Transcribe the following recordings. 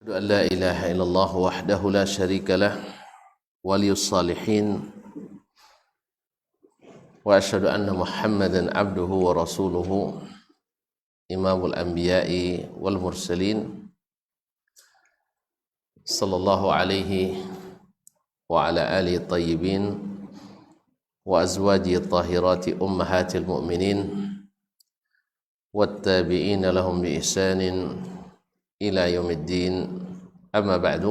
أن لا إله إلا الله وحده لا شريك له ولي الصالحين وأشهد أن محمدا عبده ورسوله إمام الأنبياء والمرسلين صلى الله عليه وعلى آله الطيبين وأزواجه الطاهرات أمهات المؤمنين والتابعين لهم بإحسان إلى يوم الدين. أما بعد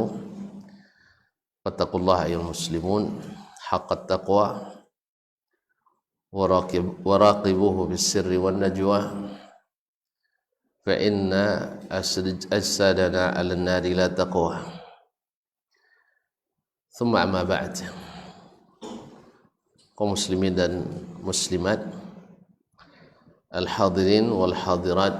فاتقوا الله أيها المسلمون حق التقوى وراقبوه بالسر والنجوى فإن أجسادنا على النار لا تقوى. ثم أما بعد, kaum muslimin dan muslimat, al-hadirin wal hadirat,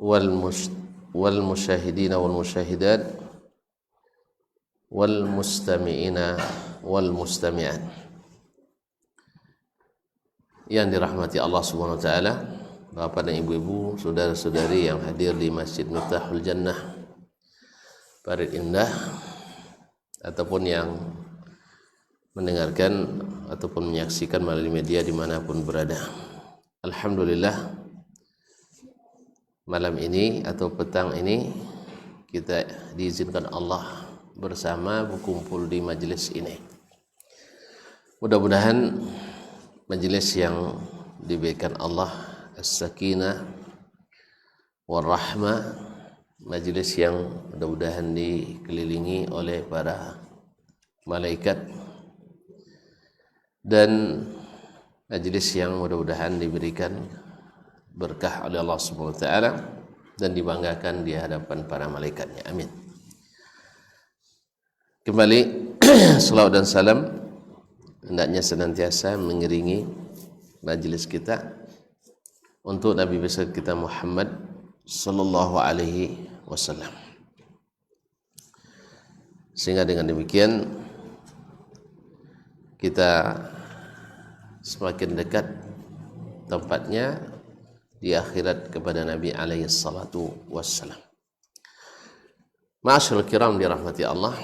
wal musyahidin wal musyahidat, wal mustami'ina wal mustami'at yang dirahmati Allah Subhanahu wa taala, Bapak dan Ibu-ibu, saudara-saudari yang hadir di Masjid Miftahul Jannah Parit Indah, ataupun yang mendengarkan ataupun menyaksikan melalui media dimanapun berada. Alhamdulillah, malam ini atau petang ini kita diizinkan Allah bersama berkumpul di majelis ini. Mudah-mudahan majelis yang diberikan Allah as-sakinah war-rahmah, majelis yang mudah-mudahan dikelilingi oleh para malaikat, dan majelis yang mudah-mudahan diberikan berkah oleh Allah Subhanahu wa taala dan dibanggakan di hadapan para malaikatnya. Amin. Kembali salawat dan salam hendaknya senantiasa mengiringi majelis kita untuk Nabi besar kita Muhammad sallallahu alaihi wasallam, sehingga dengan demikian kita semakin dekat tempatnya di akhirat kepada Nabi alaihi salatu wassalam. Ma'asyiral kiram dirahmati Allah,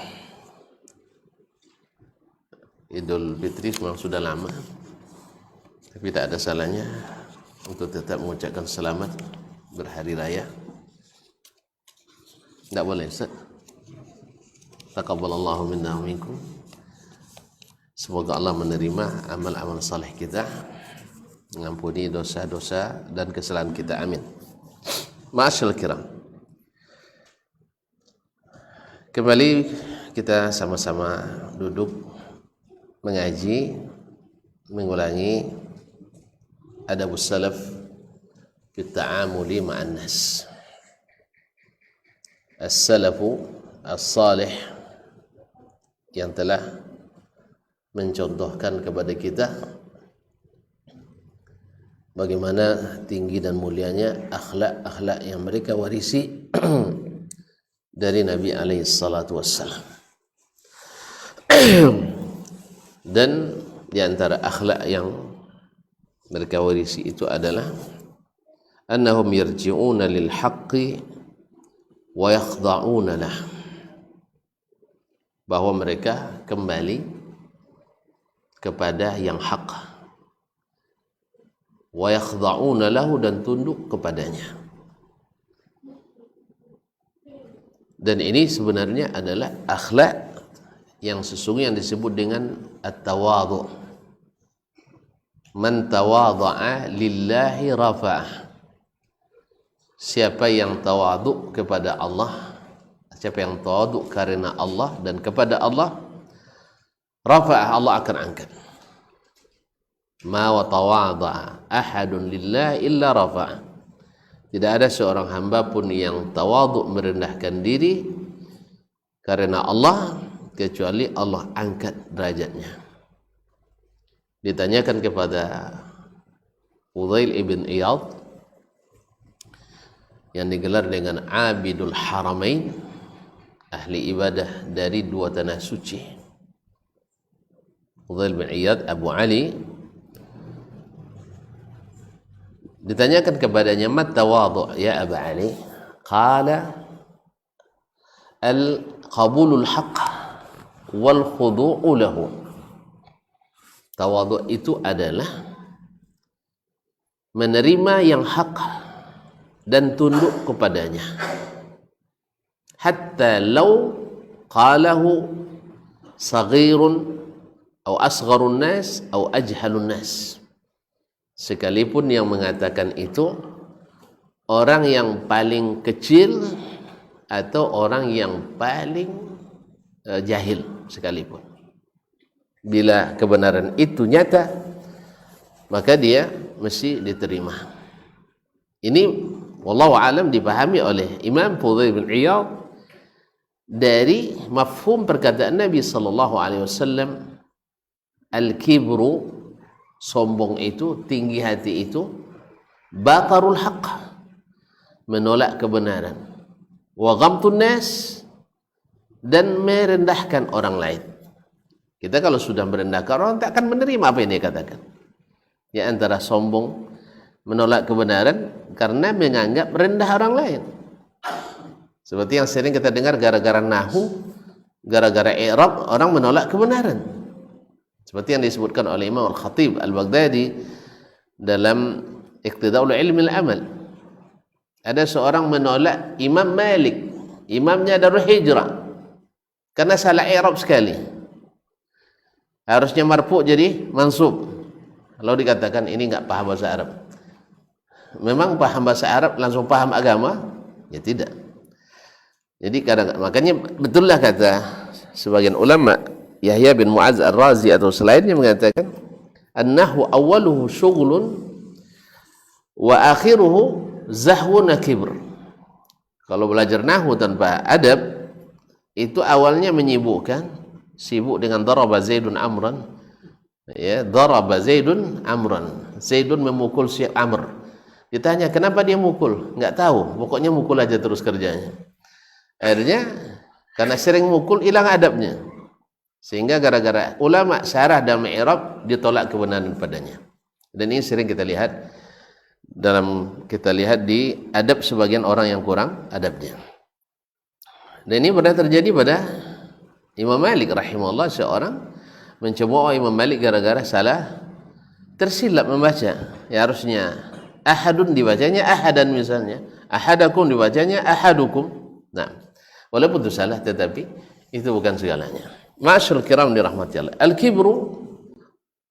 Idul Fitri memang sudah lama, tapi tak ada salahnya untuk tetap mengucapkan selamat berhari raya. Tak boleh, Ustaz? Taqabbalallahu minna wa minkum. Semoga Allah menerima amal-amal saleh kita, mengampuni dosa-dosa dan kesalahan kita. Amin. Ma'asyiral kiram, kembali kita sama-sama duduk mengaji, mengulangi adabus salaf fi ta'amuli ma'an nas. As-salafu as-salih yang telah mencontohkan kepada kita bagaimana tinggi dan mulianya akhlak-akhlak yang mereka warisi dari Nabi alaihi salatu wassalam. Dan di antara akhlak yang mereka warisi itu adalah annahum yarji'una lil haqqi wa yakhda'una lah, bahwa mereka kembali kepada yang hak, wa yakhda'una lahu, dan tunduk kepadanya. Dan ini sebenarnya adalah akhlak yang sesungguhnya yang disebut dengan at-tawadhu. Man tawadha'a lillahi rafa'ah. Siapa yang tawadhu kepada Allah, siapa yang tawadhu karena Allah dan kepada Allah, rafa'ah, Allah akan angkat. Ma wa tawadha'a ahadun lillahi illa rafa'ah. Tidak ada seorang hamba pun yang tawadhu merendahkan diri karena Allah kecuali Allah angkat derajatnya. Ditanyakan kepada Fudail ibn Iyad yang digelar dengan Abidul Haramain, ahli ibadah dari dua tanah suci. Fudail bin Iyad Abu Ali ditanyakan kepadanya, mat tawadhu ya Abu Ali, qala al-qabulul haqq wal khudu'u lahu. Tawadhu itu adalah menerima yang hak dan tunduk kepadanya. Hatta law qalahu saghirun atau asgharun nas atau ajhalun nas. Sekalipun yang mengatakan itu orang yang paling kecil atau orang yang paling jahil sekalipun. Bila kebenaran itu nyata, maka dia mesti diterima. Ini wallahu alam dipahami oleh Imam Fudail bin Iyad dari mafhum perkataan Nabi sallallahu alaihi wasallam, al-kibru, sombong itu, tinggi hati itu, batarul haqq, menolak kebenaran, wa ghamtun nas, dan merendahkan orang lain. Kita kalau sudah merendahkan orang, tak akan menerima apa yang dia katakan. Ya, antara sombong, menolak kebenaran karena menganggap rendah orang lain. Seperti yang sering kita dengar, gara-gara nahu, gara-gara i'rab, orang menolak kebenaran. Seperti yang disebutkan oleh Imam Al-Khatib Al-Baghdadi dalam Iqtida'ul Ilmi Al-Amal. Ada seorang menolak Imam Malik, imamnya Darul Hijrah, karena salah i'rab sekali. Harusnya marfu jadi mansub. Kalau dikatakan ini enggak paham bahasa Arab. Memang paham bahasa Arab langsung paham agama? Ya tidak. Jadi makanya betullah kata sebagian ulama, Yahya bin Mu'adz Ar-Razi atau selainnya mengatakan, an-nahwu awwaluhu syughlun wa akhiruhu zahwun kibr. Kalau belajar nahwu tanpa adab, itu awalnya menyibukkan, sibuk dengan daraba Zaidun Amran, ya, daraba Zaidun Amran, Zaidun memukul si Amr. Ditanya kenapa dia mukul, nggak tahu, pokoknya mukul aja terus kerjanya. Akhirnya karena sering mukul hilang adabnya, sehingga gara-gara ulama syarah dan mi'rab ditolak kebenaran padanya. Dan ini sering kita lihat di adab sebagian orang yang kurang adabnya. Dan ini pernah terjadi pada Imam Malik rahimahullah, seorang mencemooh Imam Malik gara-gara salah tersilap membaca. Ya, harusnya ahadun dibacanya ahadan misalnya, ahadakum dibacanya ahadukum. Nah, walaupun itu salah, tetapi itu bukan segalanya. Ma'asyiral kiram dirahmati Allah. Al-kibru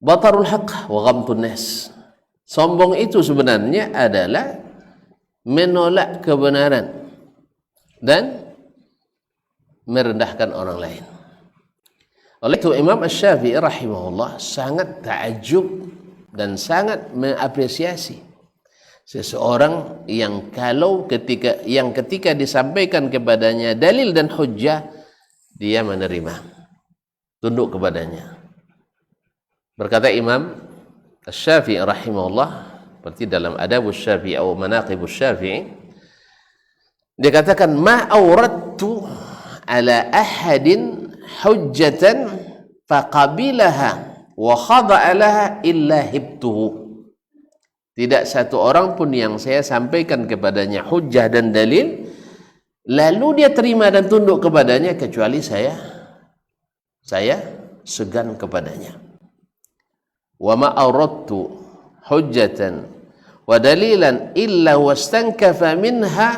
batarul haqq wa ghamtun nas. Sombong itu sebenarnya adalah menolak kebenaran dan merendahkan orang lain. Oleh itu Imam Asy-Syafi'i rahimahullah sangat takjub dan sangat mengapresiasi seseorang yang ketika disampaikan kepadanya dalil dan hujjah, dia menerima, tunduk kepadanya. Berkata Imam Asy-Syafi'i rahimahullah, seperti dalam Adabus Syafi'i atau Manaqibus Syafi'i, dia katakan, ma awradtu ala ahadin hujjatan faqabilaha wa khada'a laha illa hibtuhu. Tidak satu orang pun yang saya sampaikan kepadanya hujjah dan dalil lalu dia terima dan tunduk kepadanya, kecuali saya segan kepadanya. Wa ma awradtu hujjatan wa dalilan illa wastankafa minha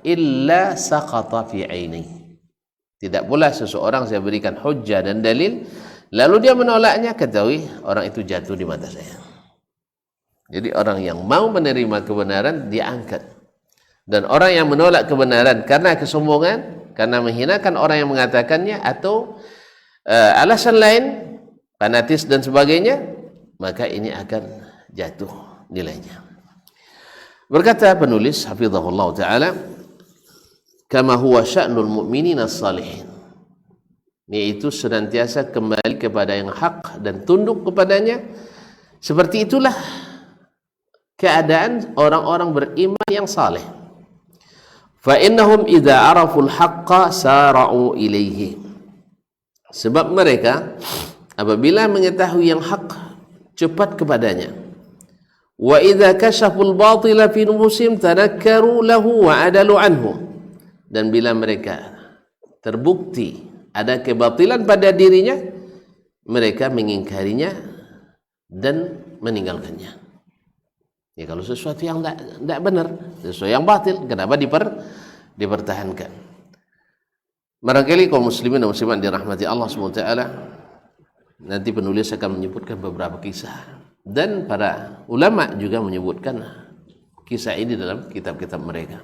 illa saqata fi aini. Tidak pula seseorang saya berikan hujjah dan dalil lalu dia menolaknya, ketahui orang itu jatuh di mata saya. Jadi orang yang mau menerima kebenaran diangkat, dan orang yang menolak kebenaran karena kesombongan, karena menghinakan orang yang mengatakannya, atau alasan lain, fanatis dan sebagainya, maka ini akan jatuh nilainya. Berkata penulis hafizahullah ta'ala, kama huwa sya'nul mu'minin as-salihin, yaitu senantiasa kembali kepada yang hak dan tunduk kepadanya. Seperti itulah keadaan orang-orang beriman yang saleh. Fa innahum idza araful haqqa sara'u ilaihi. Sebab mereka apabila mengetahui yang hak, cepat kepadanya. Wa idza kashaful batila fi nufusihim tanakkaru lahu wa adalu anhu. dan bila mereka terbukti ada kebatilan pada dirinya, mereka mengingkarinya dan meninggalkannya. Ya, kalau sesuatu yang tidak benar, sesuatu yang batil, kenapa dipertahankan? Barangkali kaum muslimin dan muslimat dirahmati Allah SWT, nanti penulis akan menyebutkan beberapa kisah, dan para ulama juga menyebutkan kisah ini dalam kitab-kitab mereka.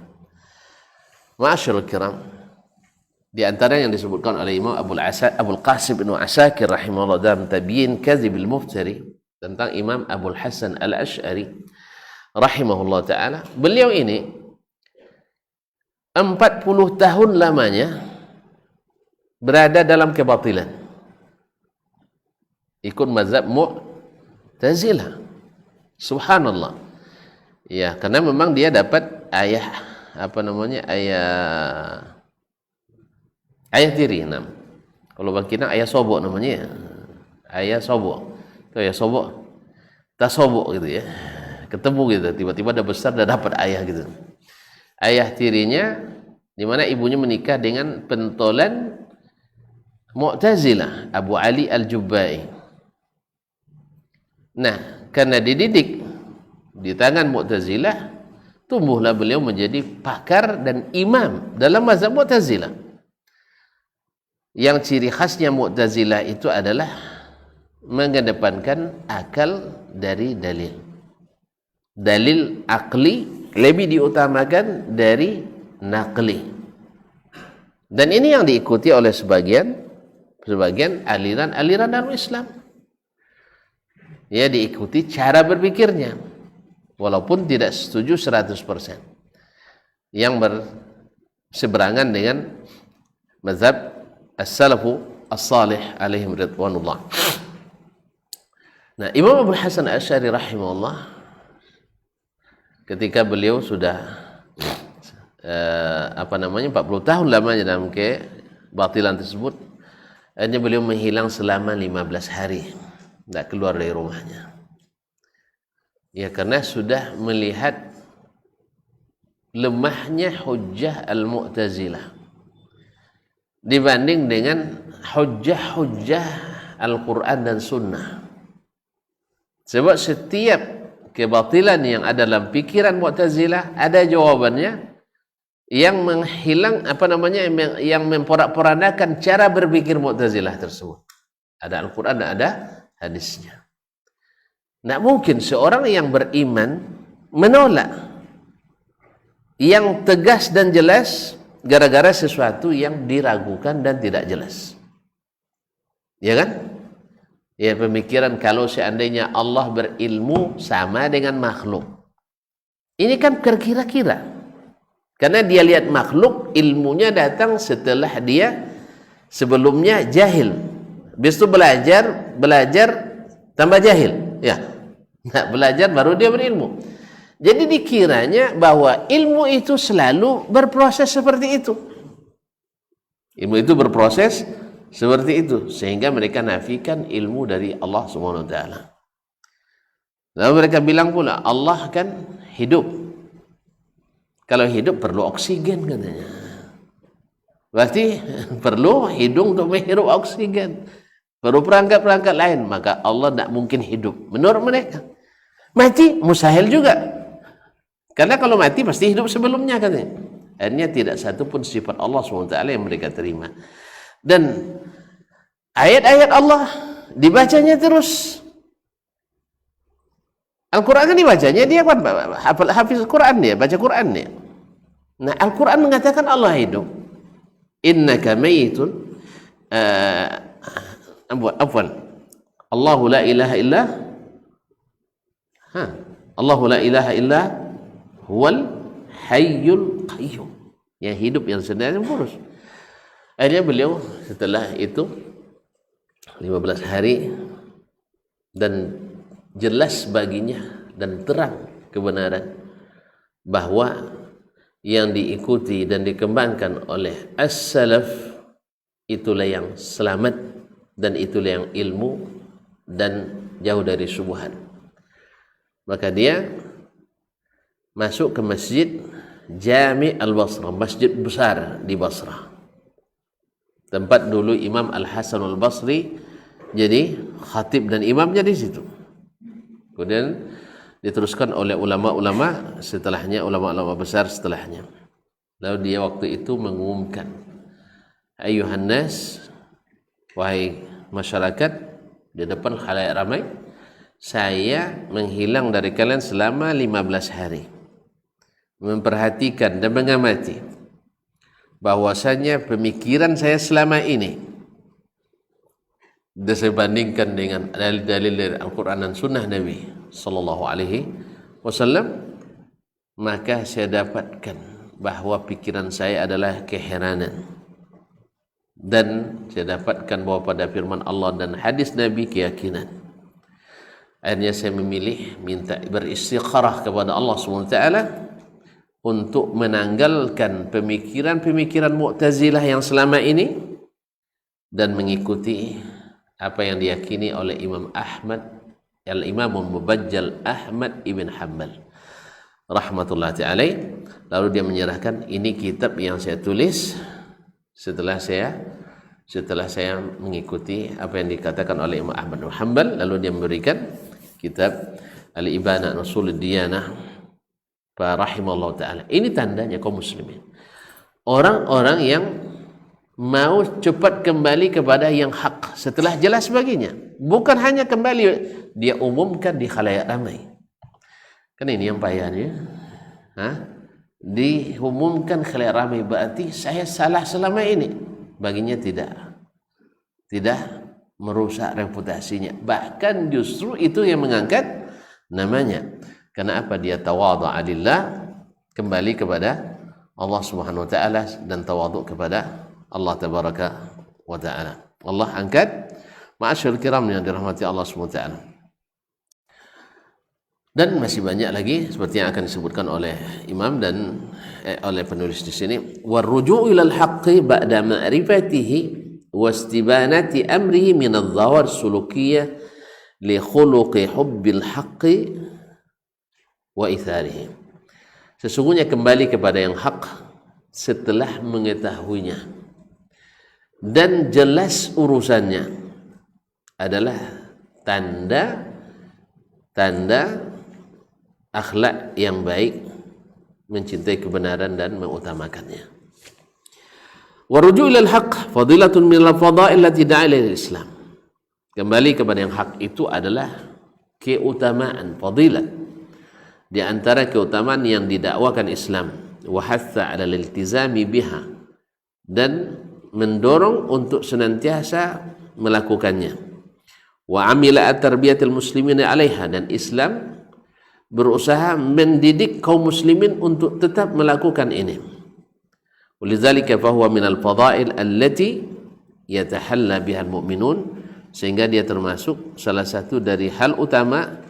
Ma'asyiral kiram, di antara yang disebutkan oleh Imam Abul Qasim bin Asakir rahimahullah dalam Tabyin Kadhibil Muftari tentang Imam Abul Hasan Al-Asy'ari rahimahullah ta'ala, beliau ini 40 tahun lamanya berada dalam kebatilan, ikut mazhab Mu'tazilah. Subhanallah. Ya, karena memang dia dapat ayah tiri, kalau bangkina ayah sobok namanya, ayah sobok, itu ayah sobok, tak sobok gitu ya, ketemu gitu, tiba-tiba dah besar dah dapat ayah gitu. Ayah tirinya, di mana ibunya menikah dengan pentolan Mu'tazilah, Abu Ali Al-Jubbai. Nah, karena dididik di tangan Mu'tazilah, tumbuhlah beliau menjadi pakar dan imam dalam mazhab Mu'tazilah. Yang ciri khasnya Mu'tazilah itu adalah mengedepankan akal dari dalil. Dalil akli lebih diutamakan dari naqli. Dan ini yang diikuti oleh sebagian aliran dalam Islam. Ya, diikuti cara berpikirnya, walaupun tidak setuju 100%, yang berseberangan dengan mazhab as-salafu as-salih alaihim ridwanullah. Nah, Imam Abul Hasan Al-Asy'ari rahimahullah, ketika beliau sudah 40 tahun lamanya dalam kebatilan tersebut, akhirnya beliau menghilang selama 15 hari, tidak keluar dari rumahnya. Ya, karena sudah melihat lemahnya hujjah Al-Mu'tazilah dibanding dengan hujjah Al-Quran dan Sunnah. Sebab setiap kebatilan yang ada dalam pikiran Mu'tazilah ada jawabannya yang menghilang yang memporak-porandakan cara berpikir Mu'tazilah tersebut. Ada Al-Quran dan ada hadisnya. Tidak mungkin seorang yang beriman menolak yang tegas dan jelas gara-gara sesuatu yang diragukan dan tidak jelas. Ya kan? Ya, pemikiran kalau seandainya Allah berilmu sama dengan makhluk. Ini kan kira-kira. Karena dia lihat makhluk, ilmunya datang setelah dia sebelumnya jahil. Habis itu belajar tambah jahil. Ya. Nah, belajar baru dia berilmu. Jadi dikiranya bahwa ilmu itu selalu berproses seperti itu. Ilmu itu berproses seperti itu, sehingga mereka nafikan ilmu dari Allah Subhanahu wa taala. Lalu mereka bilang pula Allah kan hidup. Kalau hidup perlu oksigen katanya. Berarti perlu hidung untuk menghirup oksigen. Perlu perangkat-perangkat lain, maka Allah tidak mungkin hidup. Menurut mereka. Mati mustahil juga. Karena kalau mati pasti hidup sebelumnya katanya. Akhirnya tidak satu pun sifat Allah SWT yang mereka terima. Dan ayat-ayat Allah dibacanya terus. Al-Quran kan dibacanya, dia kan hafiz Quran, dia baca Quran dia. Nah, Al-Quran mengatakan Allah hidup. Innaka mayitun Allahu la ilaha illa Allahu la ilaha illa huwal hayyul qayyum, yang hidup, yang sebenarnya kurus. Akhirnya beliau setelah itu 15 hari dan jelas baginya dan terang kebenaran bahwa yang diikuti dan dikembangkan oleh as-salaf itulah yang selamat dan itulah yang ilmu dan jauh dari syubhat. Maka dia masuk ke masjid Jami' al-Basrah, masjid besar di Basrah. Tempat dulu Imam Al-Hasan Al-Basri jadi khatib dan imamnya di situ. Kemudian diteruskan oleh ulama-ulama setelahnya, ulama-ulama besar setelahnya. Lalu dia waktu itu mengumumkan, ayuhan nas, wahai masyarakat, di depan khalayak ramai, saya menghilang dari kalian selama 15 hari. Memperhatikan dan mengamati bahwasanya pemikiran saya selama ini, dan saya bandingkan dengan dalil-dalil dari Al-Quran dan Sunnah Nabi Sallallahu Alaihi Wasallam, maka saya dapatkan bahwa pikiran saya adalah keheranan, dan saya dapatkan bahwa pada firman Allah dan hadis Nabi keyakinan. Akhirnya saya memilih minta beristikharah kepada Allah SWT untuk menanggalkan pemikiran-pemikiran Mu'tazilah yang selama ini dan mengikuti apa yang diyakini oleh Imam Ahmad, Al-Imamul Mubajjal Ahmad ibn Hanbal rahmatullahi alaih. Lalu dia menyerahkan, ini kitab yang saya tulis setelah saya mengikuti apa yang dikatakan oleh Imam Ahmad bin Hanbal. Lalu dia memberikan kitab Al-Ibana Ushul Diyanah rahimallahu ta'ala. Ini tandanya kaum muslimin, orang-orang yang mau cepat kembali kepada yang hak setelah jelas baginya, bukan hanya kembali dia umumkan di khalayak ramai. Kan ini yang payahnya, diumumkan khalayak ramai berarti saya salah selama ini. Baginya tidak merusak reputasinya, bahkan justru itu yang mengangkat namanya. Karena apa? Dia tawadhu' lillah, kembali kepada Allah Subhanahu wa taala dan tawadhu' kepada Allah tabaraka wa taala. Allah angkat, ma'asyarul kiram yang dirahmati Allah Subhanahu wa taala. Dan masih banyak lagi seperti yang akan disebutkan oleh imam dan oleh penulis di sini. Warruju' ilal haqqi ba'da ma'rifatihi wastibanati amrihi min adh-dhawar sulukiyah li khuluqi hubbil haqqi wa itharihi. Sesungguhnya kembali kepada yang hak setelah mengetahuinya dan jelas urusannya adalah tanda akhlak yang baik, mencintai kebenaran dan mengutamakannya. Waruju' ilal haq fadilatun minal fadail allati da'a ilaiha Islam. Kembali kepada yang hak itu adalah keutamaan, fadilat di antara keutamaan yang didakwakan Islam. Wa hatha 'ala al-iltizami biha, dan mendorong untuk senantiasa melakukannya. Wa 'amila at-tarbiyatil muslimin 'alaiha, dan Islam berusaha mendidik kaum muslimin untuk tetap melakukan ini. Walidzalika fahuwa minal fadail allati yatahalla bihal mu'minun, sehingga dia termasuk salah satu dari hal utama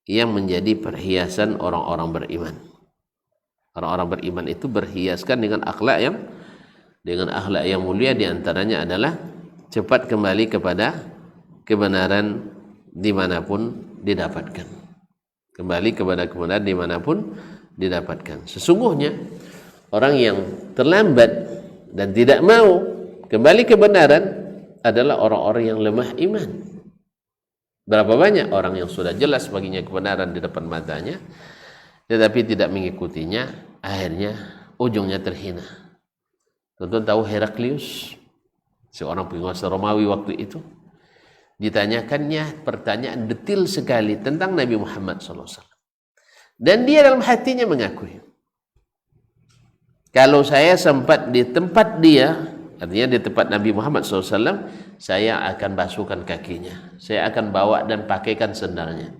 yang menjadi perhiasan orang-orang beriman. Orang-orang beriman itu berhiaskan dengan akhlak yang mulia. Di antaranya adalah cepat kembali kepada kebenaran dimanapun didapatkan. Kembali kepada kebenaran dimanapun didapatkan. Sesungguhnya orang yang terlambat dan tidak mau kembali kebenaran adalah orang-orang yang lemah iman. Berapa banyak orang yang sudah jelas baginya kebenaran di depan matanya, tetapi tidak mengikutinya, akhirnya ujungnya terhina. Tentu tahu Heraklius, seorang penguasa Romawi waktu itu, ditanyakannya pertanyaan detil sekali tentang Nabi Muhammad SAW. Dan dia dalam hatinya mengakui, kalau saya sempat di tempat dia, artinya di tempat Nabi Muhammad SAW, saya akan basuhkan kakinya, saya akan bawa dan pakaikan sendalnya.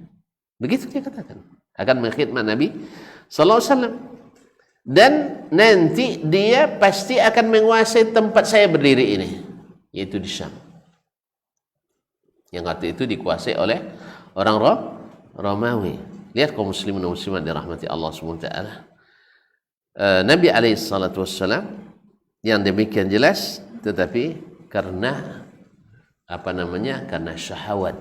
Begitu dia katakan, akan mengkhidmat Nabi SAW. Dan nanti dia pasti akan menguasai tempat saya berdiri ini, yaitu di Syam, yang waktu itu dikuasai oleh orang Romawi. Lihat kaum muslimin dan muslimat dirahmati Allah SWT. Nabi SAW yang demikian jelas, tetapi karena karena syahwat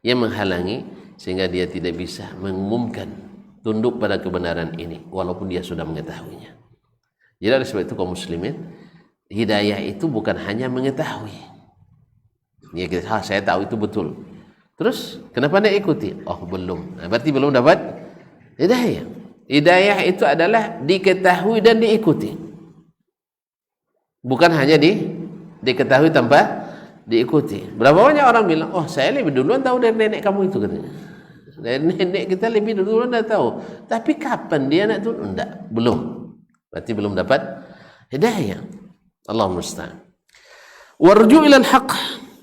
yang menghalangi, sehingga dia tidak bisa mengumumkan tunduk pada kebenaran ini walaupun dia sudah mengetahuinya. Jadi oleh sebab itu kaum muslimin, hidayah itu bukan hanya mengetahui. Ya, saya tahu itu betul. Terus kenapa anda ikuti? Oh belum. Nah, berarti belum dapat hidayah. Hidayah itu adalah diketahui dan diikuti. Bukan hanya diketahui tanpa diikuti. Berapa banyak orang bilang, oh saya lebih duluan tahu dari nenek kamu itu katanya. Dari nenek kita lebih duluan dah tahu. Tapi kapan dia nak tahu? Enggak, belum. Berarti belum dapat hidayah. Allah musta'an. Warju ila al-haq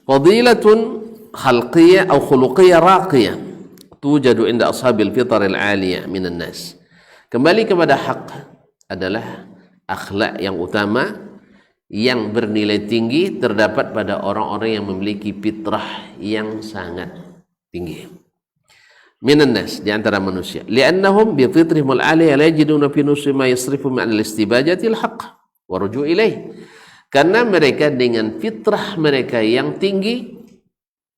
fadilatun khalqiyah atau khuluqiyah raqiyah tujadu inda ashabil fitar al-aliyah minan nas. Kembali kepada hak adalah akhlak yang utama yang bernilai tinggi terdapat pada orang-orang yang memiliki fitrah yang sangat tinggi. Minan nas, di antara manusia. Li'annahum bi fitrihim al-aliyah la yajiduna fi nusri ma yasrifu min al-istibajati al-haqq wa ruju' ilaih. Karena mereka dengan fitrah mereka yang tinggi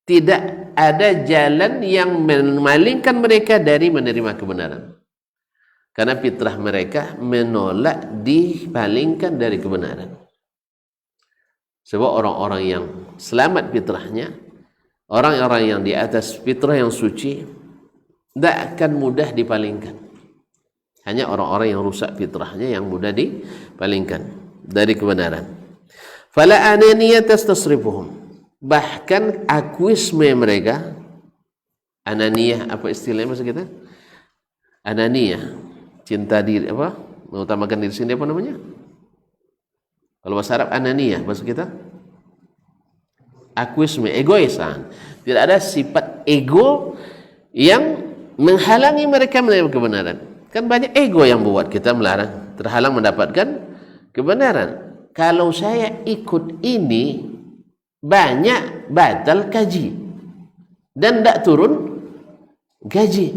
tidak ada jalan yang memalingkan mereka dari menerima kebenaran. Karena fitrah mereka menolak dipalingkan dari kebenaran. Sebab orang-orang yang selamat fitrahnya, orang-orang yang di atas fitrah yang suci, tidak akan mudah dipalingkan. Hanya orang-orang yang rusak fitrahnya yang mudah dipalingkan dari kebenaran. Fala ananiyah tastasrifuhum. Bahkan akuisme mereka, ananiyah, apa istilahnya masa kita? Ananiyah, cinta diri, apa? Mengutamakan diri sendiri, apa namanya? Kalau bahasa Arab ananiyah, bahasa kita akuisme, egoisan. Tidak ada sifat ego yang menghalangi mereka menerima kebenaran. Kan banyak ego yang membuat kita melarang, terhalang mendapatkan kebenaran. Kalau saya ikut ini, banyak batal kaji dan tidak turun gaji.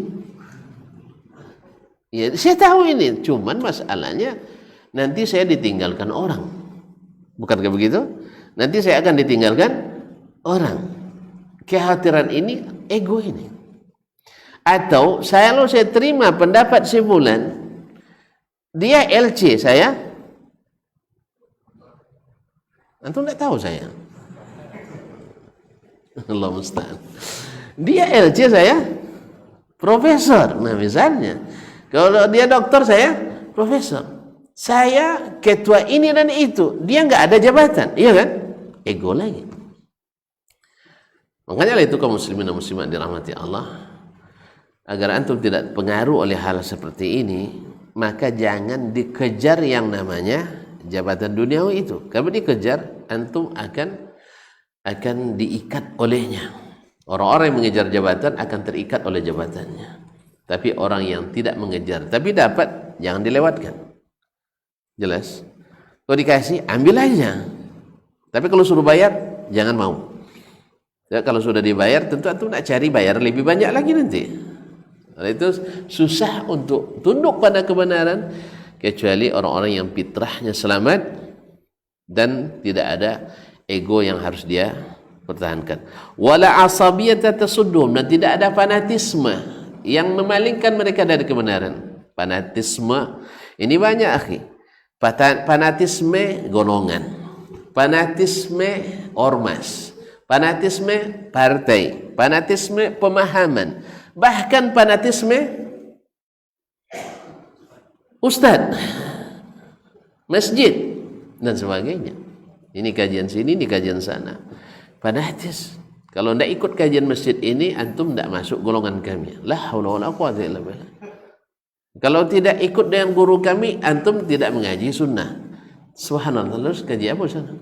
Ya, saya tahu ini, cuman masalahnya nanti saya ditinggalkan orang. Bukankah begitu? Nanti saya akan ditinggalkan orang. Kekhawatiran ini, ego ini. Atau saya terima pendapat si fulan, dia LC saya, antum tidak tahu saya. Allah musta'an. Dia LC saya profesor. Nah misalnya, kalau dia dokter saya profesor. Saya ketua ini dan itu, dia nggak ada jabatan, iya kan? Ego lagi. Makanya itu kaum muslimin dan muslimat dirahmati Allah, agar antum tidak pengaruh oleh hal seperti ini, maka jangan dikejar yang namanya jabatan duniawi itu. Kalau dikejar, antum akan diikat olehnya. Orang-orang yang mengejar jabatan akan terikat oleh jabatannya. Tapi orang yang tidak mengejar tapi dapat, jangan dilewatkan. Jelas? Kalau dikasih, ambil aja. Tapi kalau suruh bayar, jangan mau. Ya, kalau sudah dibayar, tentu antum nak cari bayar lebih banyak lagi nanti. Itu susah untuk tunduk pada kebenaran, kecuali orang-orang yang fitrahnya selamat dan tidak ada ego yang harus dia pertahankan. Wala asabiyata tasuddum, dan tidak ada fanatisme yang memalingkan mereka dari kebenaran. Fanatisme ini banyak, akhi. Fanatisme golongan, fanatisme ormas, fanatisme partai, fanatisme pemahaman, bahkan fanatisme ustadz, masjid dan sebagainya. Ini kajian sini, ini kajian sana. Fanatis. Kalau tidak ikut kajian masjid ini, antum tidak masuk golongan kami. La haula wala quwwata illa billah. Kalau tidak ikut dengan guru kami, antum tidak mengaji sunnah. Subhanallah, terus kaji apa sana?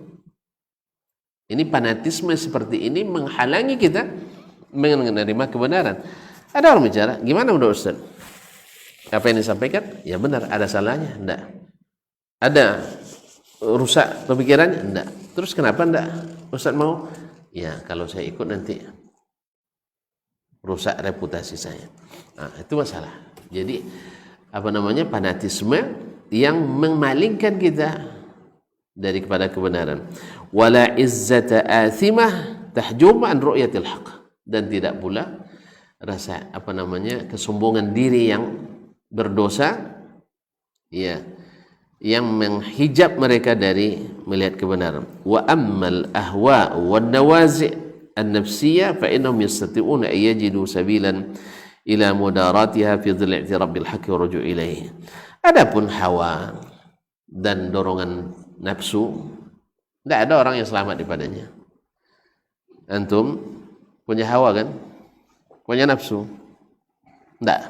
Ini fanatisme seperti ini menghalangi kita menerima kebenaran. Ada orang bicara, gimana menurut Ustaz? Apa yang disampaikan? Ya benar, ada salahnya? Tidak. Ada rusak pemikirannya? Tidak. Terus kenapa tidak Ustaz mau? Ya kalau saya ikut nanti rusak reputasi saya. Nah, itu masalah. Jadi fanatisme yang memalingkan kita dari kepada kebenaran. Wala izzata athimah tahjum an ru'yatil haqq, dan tidak pula rasa kesombongan diri yang berdosa, ya, yang menghijab mereka dari melihat kebenaran. Wa ammal ahwa wan nawazi' an-nafsiyah fa innahum yastati'una an yajidu sabilan ila mudaratiha fi dhil i'tirab bil haqqi wa ruju' ilaihi. Adapun hawa dan dorongan nafsu, tidak ada orang yang selamat daripadanya. Antum punya hawa kan? Punya nafsu? Tidak.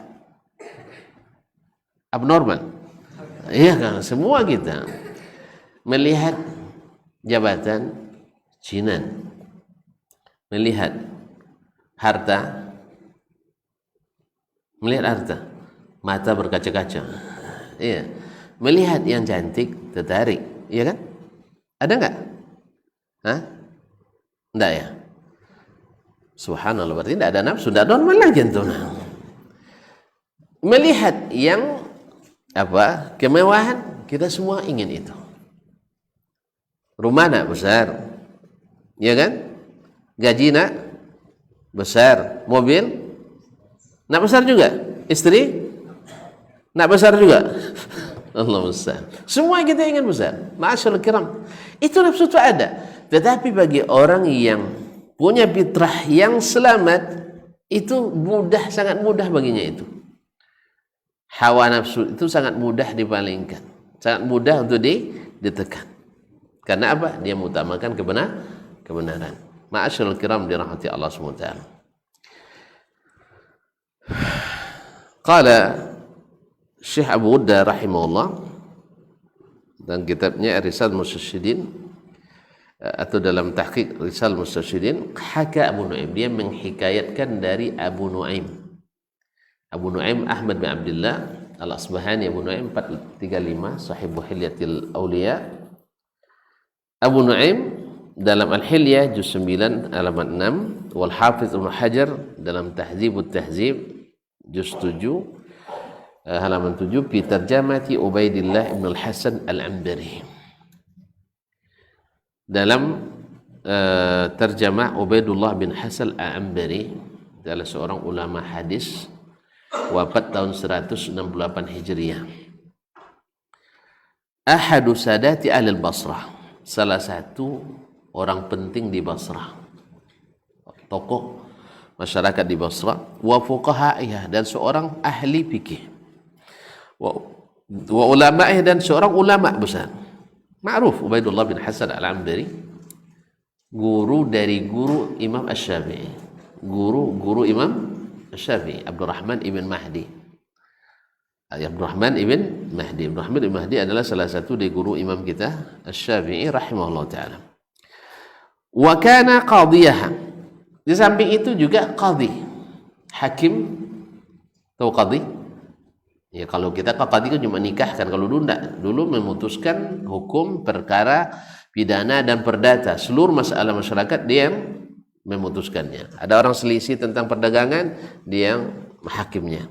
Abnormal. Iya kan? Semua kita melihat jabatan, jinan, melihat harta, mata berkaca-kaca. Iya. Melihat yang cantik, tertarik, iya kan? Ada enggak? Hah? Enggak ya? Subhanallah, berarti tidak ada nafsu, tidak normal lagi itu. Melihat yang apa? Kemewahan, kita semua ingin itu. Rumah nak besar, ya kan? Gaji nak besar, mobil nak besar juga, istri nak besar juga. Allah besar. Semua kita ingin besar. Ma'asyarul kiram. Itu nafsu itu ada. Tetapi bagi orang yang punya fitrah yang selamat, itu mudah, sangat mudah baginya itu. Hawa nafsu itu sangat mudah dipalingkan, sangat mudah untuk ditekan. Karena apa? Dia mengutamakan kebenaran. Ma'asyarul kiram dirahmati Allah SWT. Qala Syekh Abu Ghudda rahimahullah dan kitabnya Risal Mustarsyidin, atau dalam tahqiq Risal Mustarsyidin, haka Abu Nu'aim, dia menghikayatkan dari Abu Nu'aim. Abu Nu'aim Ahmad bin Abdullah Al-Asbahani, Abu Nu'aim 435, Sahibu Hilyatil Awliya. Abu Nu'aim dalam Al-Hilyah juz 9 halaman 6, wal Hafiz Ibnu Hajar dalam Tahdzibut Tahdzib juz 7 halaman 7, fi tarjamati Ubaidillah ibn al-Hasan al-Ambari. Dalam terjemah Ubaidullah bin Hasan al-Ambari, adalah seorang ulama hadis, wafat tahun 168 Hijriah. Ahadu sadati ahli Basrah, salah satu orang penting di Basrah, tokoh masyarakat di Basrah, wa fuqaha'iyah, dan seorang ahli fikih, wa ulama'ih, dan seorang ulama besar. Ma'ruf Ubaidullah bin Hasan al-Ambari, guru dari guru Imam Asy-Syafi'i, guru Imam Asy-Syafi'i, Abdurrahman ibn Mahdi. Abdurrahman ibn Mahdi adalah salah satu dari guru imam kita Asy-Syafi'i rahimahullah ta'ala. Wa kana qadiyah, di samping itu juga qadhi, hakim. Tahu qadhi? Ya, kalau kita qadhi kan cuma nikah kan, kalau dulu enggak. Dulu memutuskan hukum perkara pidana dan perdata, seluruh masalah masyarakat dia yang memutuskannya. Ada orang selisih tentang perdagangan, dia yang menghakimnya.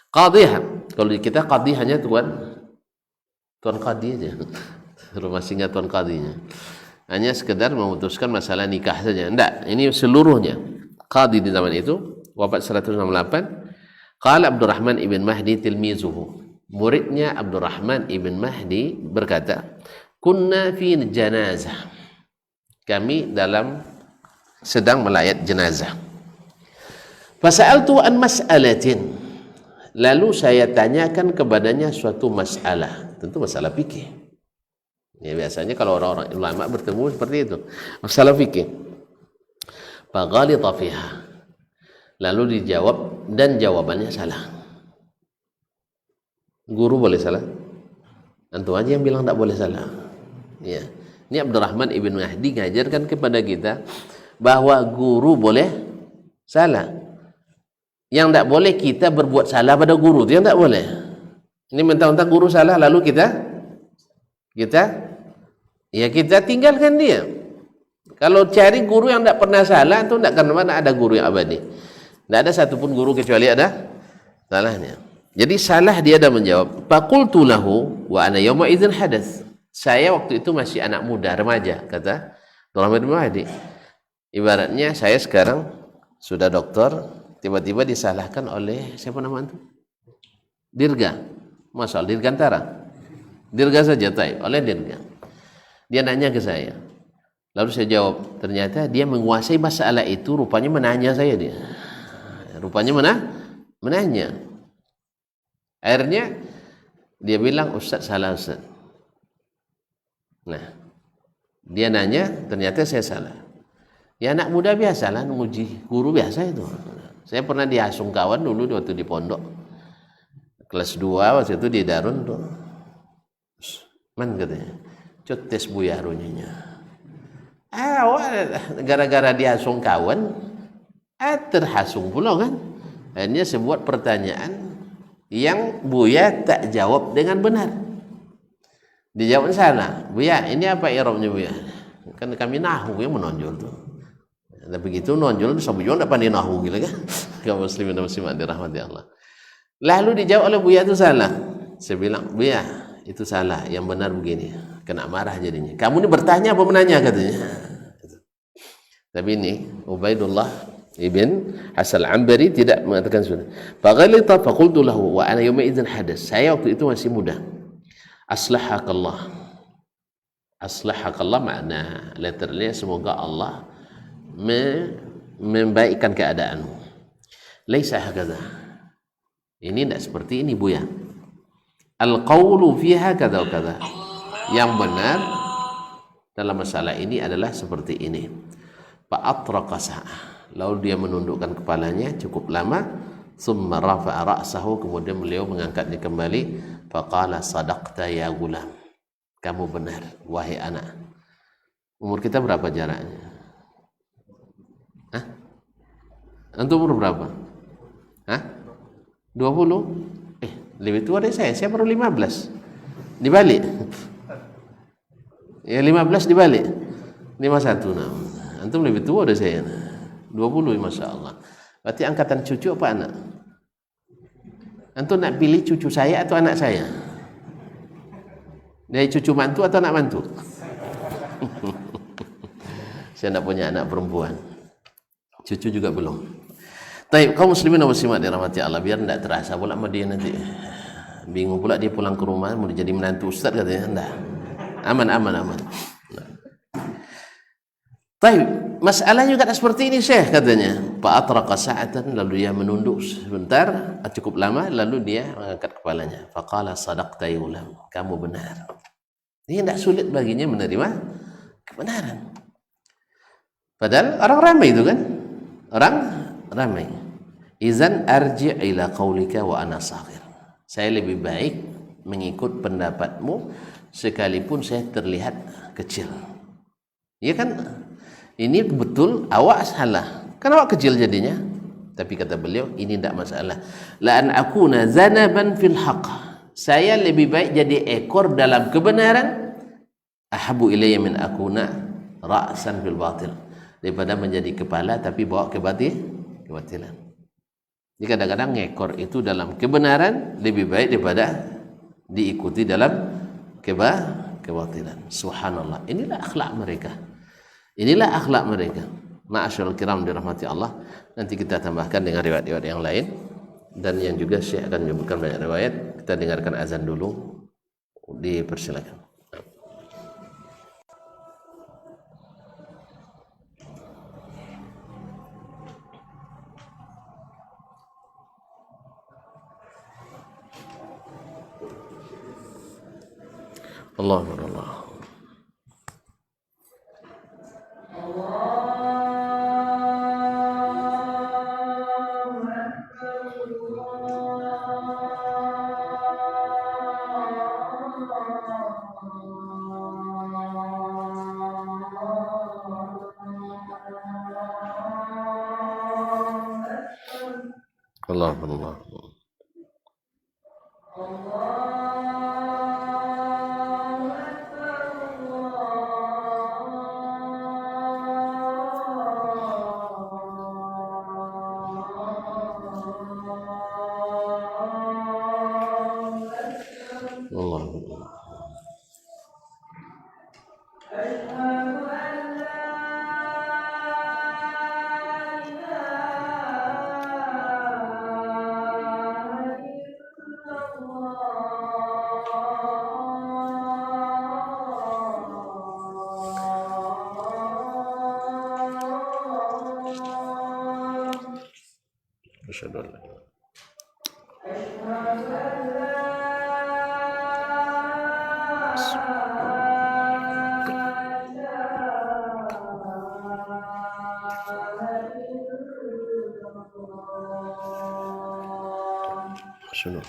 Qadhiha, kalau kita qadhi hanya tuan qadhi aja. Rumah singgah tuan qadhinya. Hanya sekedar memutuskan masalah nikah saja. Enggak, ini seluruhnya. Qadhi di zaman itu wafat 168. Qala Abdurrahman ibn Mahdi tilmizuhu, muridnya Abdurrahman ibn Mahdi berkata, kunna fi janazah, kami sedang melayat jenazah. Fasa'altu an mas'alatin, lalu saya tanyakan kepadanya suatu masalah, tentu masalah fikih. Ya, biasanya kalau orang-orang ulama bertemu seperti itu, masalah fikih. Faghalita fiha, lalu dijawab, dan jawabannya salah. Guru boleh salah? Antum aja yang bilang tak boleh salah. Ya. Ini Abdurrahman ibn Mahdi ngajarkan kepada kita bahwa guru boleh salah. Yang tak boleh kita berbuat salah pada guru, itu yang tak boleh. Ini mentang-mentang guru salah lalu kita tinggalkan dia. Kalau cari guru yang tak pernah salah, itu tak akan mana ada guru yang abadi. Tidak ada satupun guru kecuali ada salahnya. Jadi salah dia dah menjawab. Faqultu lahu wa ana yawma idzin hadath. Saya waktu itu masih anak muda, remaja, kata Abdurrahman bin Mahdi. Ibaratnya saya sekarang sudah doktor, tiba-tiba disalahkan oleh siapa nama itu? Dirga. Masal dirgantara. Dirga saja taib, oleh dirga. Dia nanya ke saya. Lalu saya jawab, ternyata dia menguasai masalah itu, rupanya menanya saya dia. Rupanya menanya. Akhirnya dia bilang, Ustaz salah Ustaz. Nah, dia nanya, ternyata saya salah. Ya anak muda biasalah nguji guru biasa itu. Saya pernah diasung kawan dulu waktu di pondok. Kelas 2 waktu itu di Darun tuh. Man katanya, cotes buya runyanya. Gara-gara diasung kawan, terhasung pula kan. Akhirnya saya buat pertanyaan yang Buya tak jawab dengan benar. Dijawab salah. Buya, ini apa i'rabnya Buya? Kan kami nahu yang menonjol tuh. Nah, begitu nonjol sampai juga enggak pandai nahu gitu kan. Kaum muslimin dan muslimat dirahmati Allah. Lalu dijawab oleh Buya itu salah. Saya bilang, Buya, itu salah. Yang benar begini. Kena marah jadinya. Kamu ini bertanya apa menanya katanya. Tapi ini Ubaidullah ibn Asal Ambari tidak mengatakan sunnah. Faghalita faqultu lahu wa ana yawma idzin hadas. Saya waktu itu masih muda. Aslahakallah. Aslahakallah makna letternya semoga Allah membaikkan keadaanmu. Laisa hakadha. Ini tidak seperti ini Buya. Al-qawlu fiha kadza kadza. Yang benar dalam masalah ini adalah seperti ini. Fa'atraqa sa'ah. Lalu dia menundukkan kepalanya cukup lama. Thumma rafa'a ra'sahu. Kemudian beliau mengangkatnya kembali. Faqala sadaqta ya gulam. Kamu benar wahai anak. Umur kita berapa jaraknya? Hah? Antum umur berapa? Hah? 20? Lebih tua dari saya baru 15. Dibalik. Ya 15 dibalik. 51 nah. Antum lebih tua dari saya. 20 Masya Allah. Berarti angkatan cucu apa anak? Antum nak pilih cucu saya atau anak saya? Dari cucu mantu atau anak mantu? Saya nak punya anak perempuan. Cucu juga belum. Taib, kaum muslimin dan muslimat dirahmati Allah, biar tidak terasa pula sama dia nanti. Bingung pula dia pulang ke rumah mau jadi menantu ustaz katanya. Enggak. Aman. Taib, masalah juga seperti ini Syekh katanya. Fa'atraqa sa'atan, lalu dia menunduk sebentar, cukup lama, lalu dia mengangkat kepalanya. Faqala sadaqta ya ulam, kamu benar. Ini tidak sulit baginya menerima kebenaran. Padahal orang ramai itu kan. Orang ramai. Izan arji' ila qaulika wa ana saghir. Saya lebih baik mengikut pendapatmu sekalipun saya terlihat kecil. Ya kan? Ini betul awak salah. Kan awak kecil jadinya. Tapi kata beliau, ini tidak masalah. La an akuna zanaban fil haqq. Saya lebih baik jadi ekor dalam kebenaran. Ahabu ilayya min akuna ra'san fil batil. Daripada menjadi kepala tapi bawa kebatilan. Jadi kadang-kadang ngekor itu dalam kebenaran lebih baik daripada diikuti dalam kebatilan. Subhanallah. Inilah akhlak mereka. Inilah akhlak mereka. Ma'asyiral kiram dirahmati Allah. Nanti kita tambahkan dengan riwayat-riwayat yang lain dan yang juga Syekh akan menyebutkan banyak riwayat. Kita dengarkan azan dulu. Dipersilakan. Allah Allah. Allah Allah. asyhadu an la ilaha illallah. Asyhadu la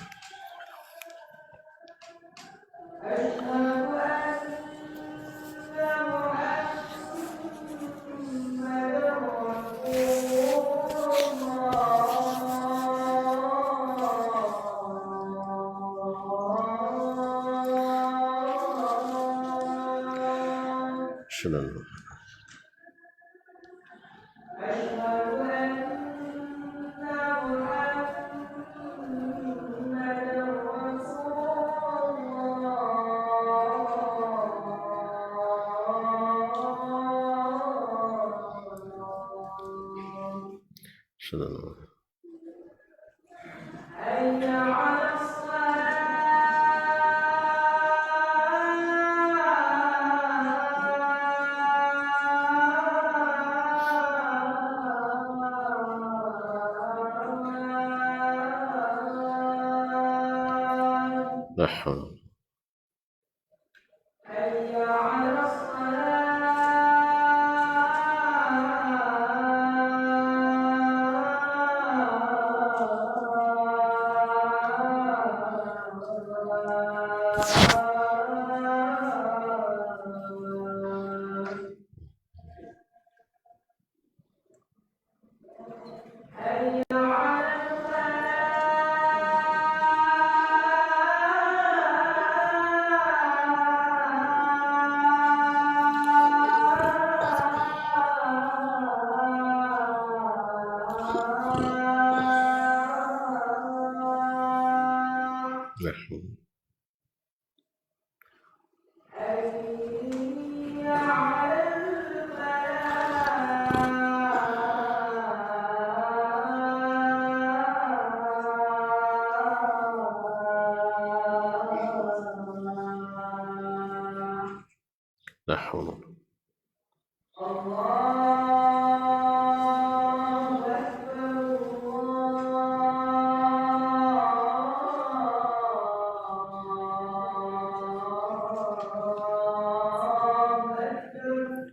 haula la haula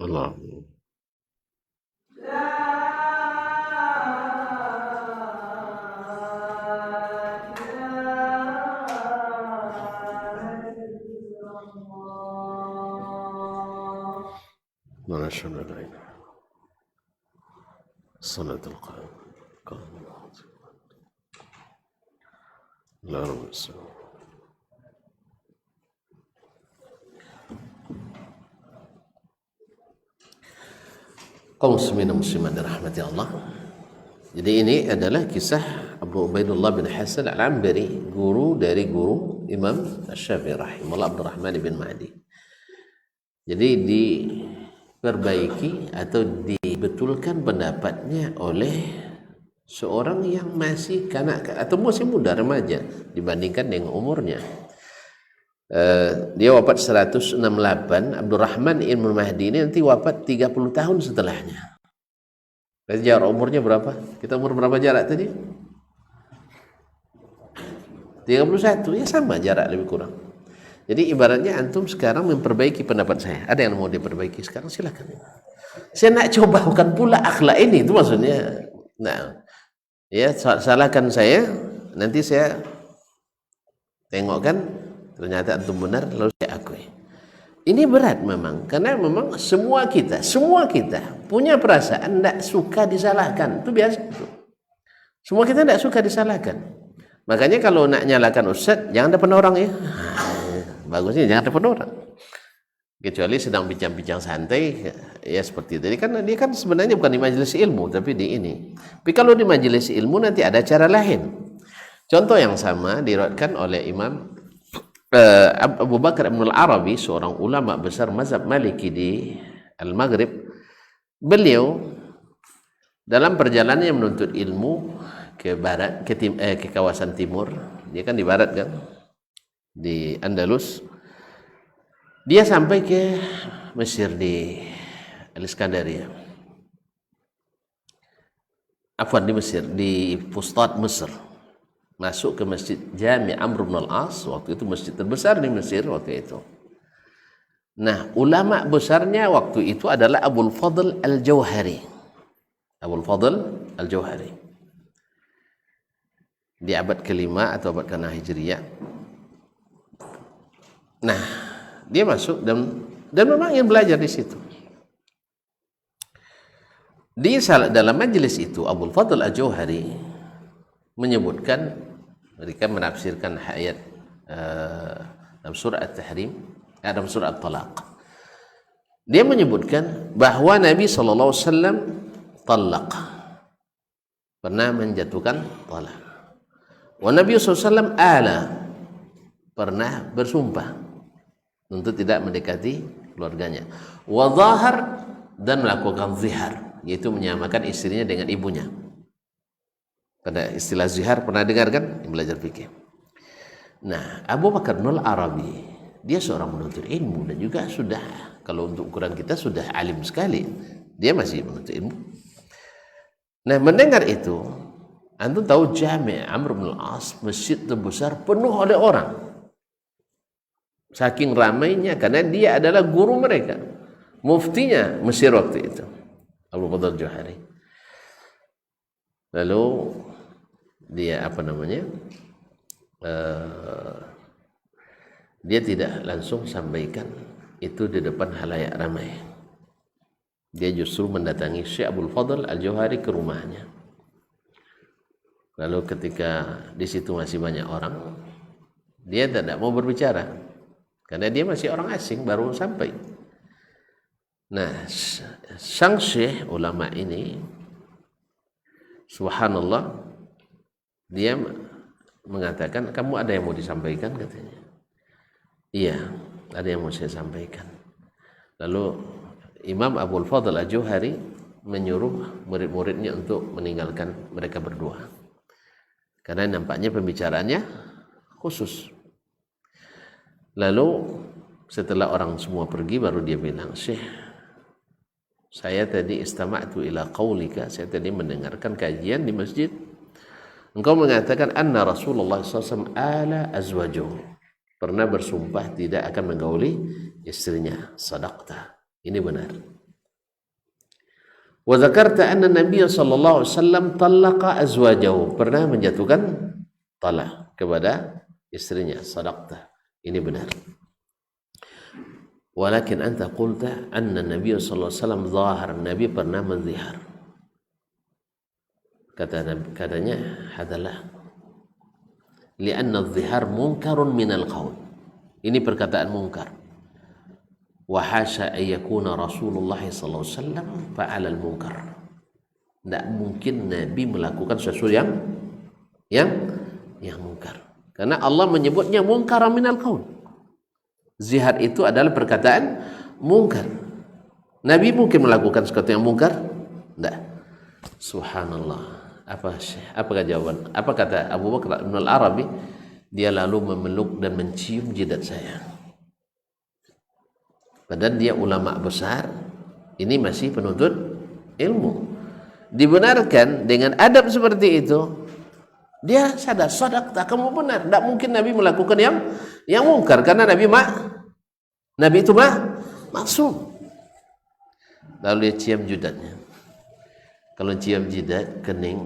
Allah. ما أشهد أن لا إله صلاة القائم لا رب السلام. Kaum muslimin dan muslimat dirahmati Allah. Jadi ini adalah kisah Abu Ubaidullah bin Hasan al-Ambari, guru dari guru Imam Asy-Syafi'i rahimahullah, Abdurrahman bin Mahdi. Jadi diperbaiki atau dibetulkan pendapatnya oleh seorang yang masih kanak atau masih muda, remaja dibandingkan dengan umurnya. Dia wafat 168. Abdurrahman bin Mahdi ini nanti wafat 30 tahun setelahnya. Berarti jarak umurnya berapa? Kita umur berapa jarak tadi? 31, ya sama jarak lebih kurang. Jadi ibaratnya antum sekarang memperbaiki pendapat saya. Ada yang mau diperbaiki sekarang, silakan. Saya nak coba bukan pula akhlak ini, itu maksudnya. Nah, ya salahkan saya, nanti saya tengokkan ternyata antum benar, lalu saya akui. Ini berat memang, karena memang semua kita punya perasaan tidak suka disalahkan, itu biasa itu. Semua kita tidak suka disalahkan. Makanya kalau nak nyalakan ustaz, jangan depan orang ya. Bagusnya jangan depan orang. Kecuali sedang bincang-bincang santai, ya seperti itu. Jadi kan dia kan sebenarnya bukan di majelis ilmu, tapi di ini. Tapi kalau di majelis ilmu nanti ada cara lain. Contoh yang sama diriwayatkan oleh Imam Abu Bakar Ibn al-Arabi, seorang ulama besar mazhab Maliki di Al-Maghrib. Beliau dalam perjalanannya menuntut ilmu ke barat, ke kawasan timur, dia kan di barat kan, di Andalus. Dia sampai ke Mesir di Al-Iskandaria. afwan di Mesir, di Fustat Mesir, masuk ke Masjid Jami' Amr bin al-As, waktu itu masjid terbesar di Mesir waktu itu. Nah, ulama besarnya waktu itu adalah Abul Fadl Al-Jauhari. Abul Fadl Al-Jauhari. Di abad kelima atau abad ke-6 Hijriah. Nah, dia masuk dan memang ingin belajar di situ. Dalam majelis itu Abul Fadl Al-Jauhari menyebutkan, mereka menafsirkan ayat dalam surah At-Tahrim, dalam surah At-Talaq. Dia menyebutkan bahwa Nabi SAW talaq, pernah menjatuhkan talaq. Wa Nabi SAW ala, pernah bersumpah untuk tidak mendekati keluarganya. Wa zahar, dan melakukan zihar, yaitu menyamakan istrinya dengan ibunya. Pada istilah zihar pernah dengar kan? Yang belajar fikih. Nah, Abu Bakar Ibnul Arabi, dia seorang menuntut ilmu dan juga sudah, kalau untuk ukuran kita sudah alim sekali. Dia masih menuntut ilmu. Nah, mendengar itu, antum tahu Jami' Amr bin al-As, masjid terbesar penuh oleh orang. Saking ramainya, karena dia adalah guru mereka, muftinya Mesir waktu itu, Abu Fadl Al-Jauhari. Lalu dia dia tidak langsung sampaikan itu di depan halayak ramai. Dia justru mendatangi Syekh Abul Fadl Al-Jauhari ke rumahnya. Lalu ketika di situ masih banyak orang, dia tidak mau berbicara karena dia masih orang asing, baru sampai. Nah, sang syekh ulama ini, subhanallah, dia mengatakan, kamu ada yang mau disampaikan, katanya. Iya, ada yang mau saya sampaikan. Lalu Imam Abul Fadl Al-Jauhari menyuruh murid-muridnya untuk meninggalkan mereka berdua, karena nampaknya pembicaraannya khusus. Lalu setelah orang semua pergi, baru dia bilang, Syekh, saya tadi istama'tu ila qaulika, saya tadi mendengarkan kajian di masjid. Engkau mengatakan anna Rasulullah SAW ala azwajuh, pernah bersumpah tidak akan menggauli istrinya. Sadaqta, ini benar. Wa dzakarta anna Nabi sallallahu alaihi wasallam talaqa azwajahu, pernah menjatuhkan talak kepada istrinya. Sadaqta, ini benar. Walakin anta qulta anna Nabi sallallahu alaihi wasallam zahar, Nabi pernah menzihar. Katanya adalah li'anna az-zihar munkarun minal qaul, ini perkataan munkar. Wa hasya an yakuna Rasulullah sallallahu alaihi wasallam fa'ala al-munkar, tidak mungkin Nabi melakukan sesuatu yang munkar, karena Allah menyebutnya munkar minal qaul. Zihar itu adalah perkataan munkar. Nabi mungkin melakukan sesuatu yang munkar? Tidak. Subhanallah. Apakah jawaban? Apa kata Abu Bakar Ibn al-Arabi? Dia lalu memeluk dan mencium jidat saya. Padahal dia ulama besar, ini masih penuntut ilmu. Dibenarkan dengan adab seperti itu, dia sadar, sadaqta, kamu benar. Tidak mungkin Nabi melakukan yang munkar, karena Nabi itu maksum. Lalu dia cium jidatnya. Kalau cium jidat kening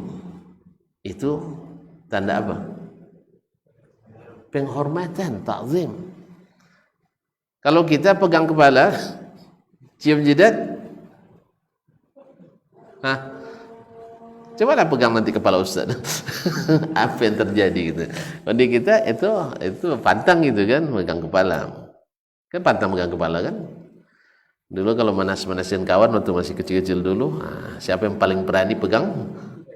itu tanda apa? Penghormatan, takzim. Kalau kita pegang kepala, cium jidat, cobalah pegang nanti kepala Ustaz. Apa yang terjadi gitu. Kalau di kita itu pantang gitu kan, pegang kepala. Kan pantang pegang kepala kan. Dulu kalau manasin kawan waktu masih kecil-kecil dulu, siapa yang paling berani pegang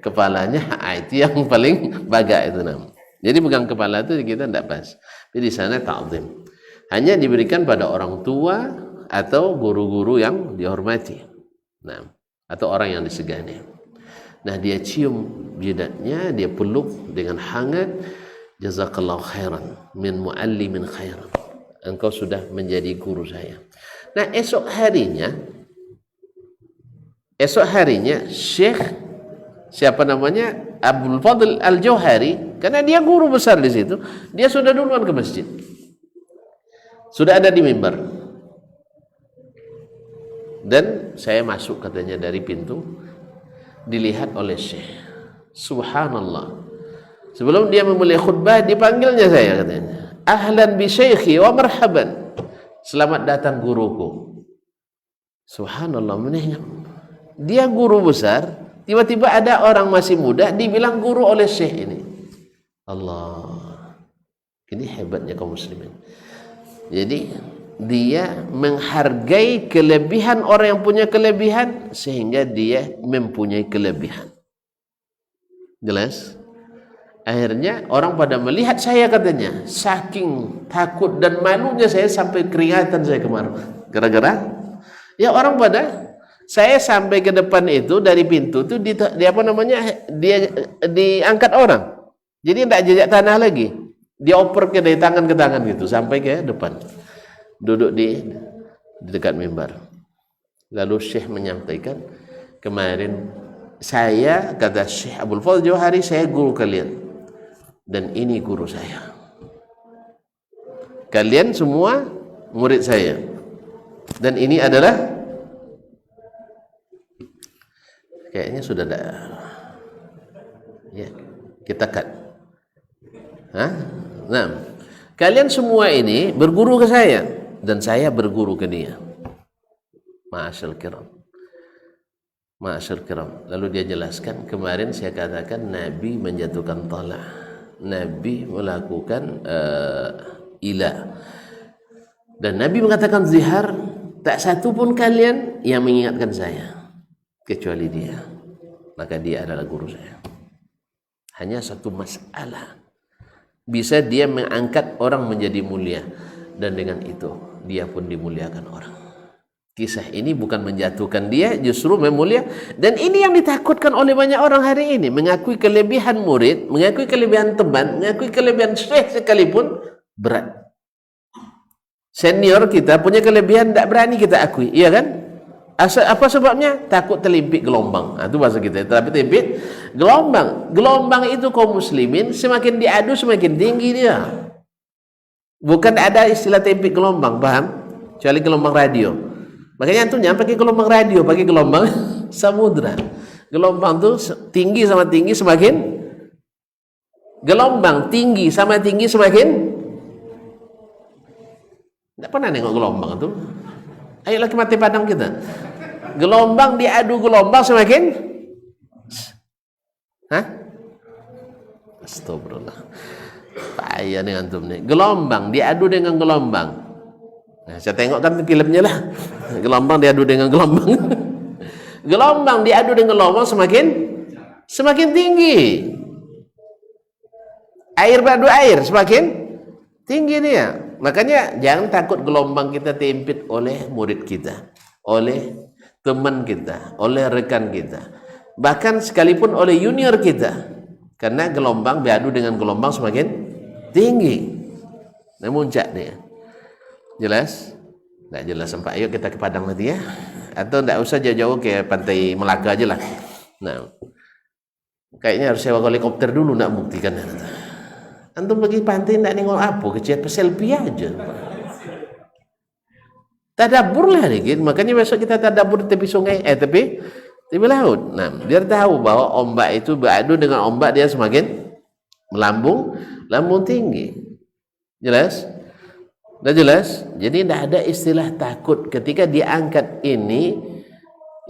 kepalanya, itu yang paling baga itu namanya. Jadi pegang kepala itu kita tidak pas. Jadi di sana ta'zim. Hanya diberikan pada orang tua atau guru-guru yang dihormati. Nah, atau orang yang disegani. Nah, dia cium jidatnya, dia peluk dengan hangat. Jazakallahu khairan min muallimin khairan. Engkau sudah menjadi guru saya. Nah, esok harinya Syekh siapa namanya, Abdul Fadl Al-Jauhari, karena dia guru besar di situ, dia sudah duluan ke masjid, sudah ada di mimbar. Dan saya masuk katanya dari pintu, dilihat oleh Syekh. Subhanallah, sebelum dia memulai khutbah dipanggilnya saya, katanya, ahlan bi syaikhi wa marhaban, selamat datang guruku. Subhanallah, dia guru besar, tiba-tiba ada orang masih muda dibilang guru oleh Syekh ini. Allah, ini hebatnya kaum muslimin. Jadi dia menghargai kelebihan orang yang punya kelebihan, sehingga dia mempunyai kelebihan. Jelas? Akhirnya orang pada melihat saya, katanya, saking takut dan malunya saya sampai keringatan saya kemarin. Gara-gara ya orang pada, saya sampai ke depan itu dari pintu itu dia diangkat orang. Jadi tidak jejak tanah lagi. Dia oper dari tangan ke tangan gitu sampai ke depan. Duduk di dekat mimbar. Lalu Syekh menyampaikan, kemarin saya, kata Syekh Abdul Fadl Jauhari, saya guru kalian. Dan ini guru saya. Kalian semua murid saya. Dan ini adalah, kayaknya sudah ada, ya, kita cut. Nah, kalian semua ini berguru ke saya dan saya berguru ke dia. Ma'asyal kiram, ma'asyal kiram. Lalu dia jelaskan, kemarin saya katakan Nabi menjatuhkan talak, Nabi melakukan ilah, dan Nabi mengatakan zihar. Tak satu pun kalian yang mengingatkan saya kecuali dia. Maka dia adalah guru saya. Hanya satu masalah, bisa dia mengangkat orang menjadi mulia, dan dengan itu dia pun dimuliakan orang. Kisah ini bukan menjatuhkan dia, justru memulia. Dan ini yang ditakutkan oleh banyak orang hari ini, mengakui kelebihan murid, mengakui kelebihan teman, mengakui kelebihan syekh sekalipun berat. Senior kita punya kelebihan, tidak berani kita akui, iya kan? Apa sebabnya? Takut terlimpit gelombang. Nah, itu bahasa kita, tapi terlimpit gelombang. Gelombang itu kaum muslimin semakin diadu semakin tinggi dia. Bukan ada istilah terlimpit gelombang, paham? Kecuali gelombang radio. Makanya antum jangan pakai gelombang radio, pakai gelombang samudra. Gelombang itu tinggi sama tinggi semakin, gelombang tinggi sama tinggi semakin. Tidak pernah nengok gelombang itu. Ayolah ke mati padang kita. Gelombang diadu gelombang semakin, astagfirullah. Payah nih antum nih. Gelombang diadu dengan gelombang. Nah, saya tengok kan filmnya lah. Gelombang diadu dengan gelombang. Gelombang diadu dengan gelombang semakin tinggi. Air beradu air semakin tinggi dia. Makanya jangan takut gelombang kita terhimpit oleh murid kita, oleh teman kita, oleh rekan kita, bahkan sekalipun oleh junior kita, karena gelombang beradu dengan gelombang semakin tinggi. Nah, muncak dia. Jelas? Tidak jelas sampai. Ayo kita ke Padang nanti ya, atau tidak usah jauh-jauh ke pantai Melaka aja lah. Nah, kayaknya harus sewa helikopter dulu nak buktikan. Antum pergi pantai tidak nengok apa, kecil selfie aja. Tadabur lah dikit. Makanya besok kita tadabur di tepi sungai, tepi laut. Nah, biar tahu bahwa ombak itu beradu dengan ombak, dia semakin melambung tinggi. Jelas? Sudah jelas? Jadi tidak ada istilah takut ketika diangkat ini,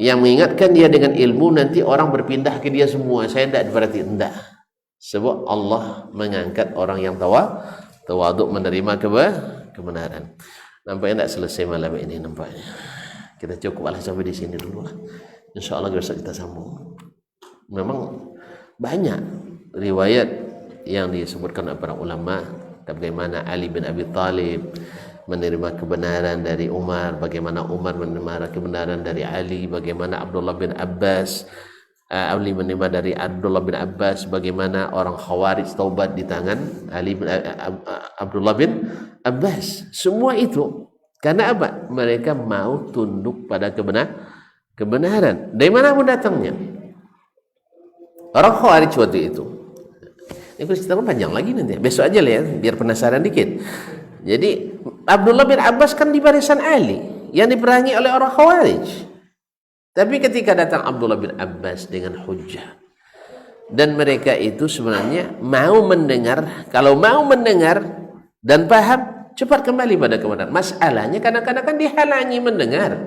yang mengingatkan dia dengan ilmu, nanti orang berpindah ke dia semua. Saya tidak berarti tidak. Sebab Allah mengangkat orang yang tawaduk, menerima kebenaran. Nampaknya tidak selesai malam ini nampaknya. Kita cukuplah sampai di sini dulu lah. Insya Allah besok kita sambung. Memang banyak riwayat yang disebutkan oleh para ulama, bagaimana Ali bin Abi Thalib menerima kebenaran dari Umar, bagaimana Umar menerima kebenaran dari Ali, bagaimana Abdullah bin Abbas, Ali menerima dari Abdullah bin Abbas, bagaimana orang Khawarij taubat di tangan Abdullah bin Abbas. Semua itu karena apa? Mereka mau tunduk pada kebenaran. Dari mana pun datangnya. Orang Khawarij waktu itu. Ini cerita panjang lagi nanti. Besok aja lah ya, biar penasaran dikit. Jadi Abdullah bin Abbas kan di barisan Ali yang diperangi oleh orang Khawarij. Tapi ketika datang Abdullah bin Abbas dengan hujjah, dan mereka itu sebenarnya mau mendengar, kalau mau mendengar dan paham, cepat kembali pada kebenaran. Masalahnya kadang-kadang kan dihalangi mendengar.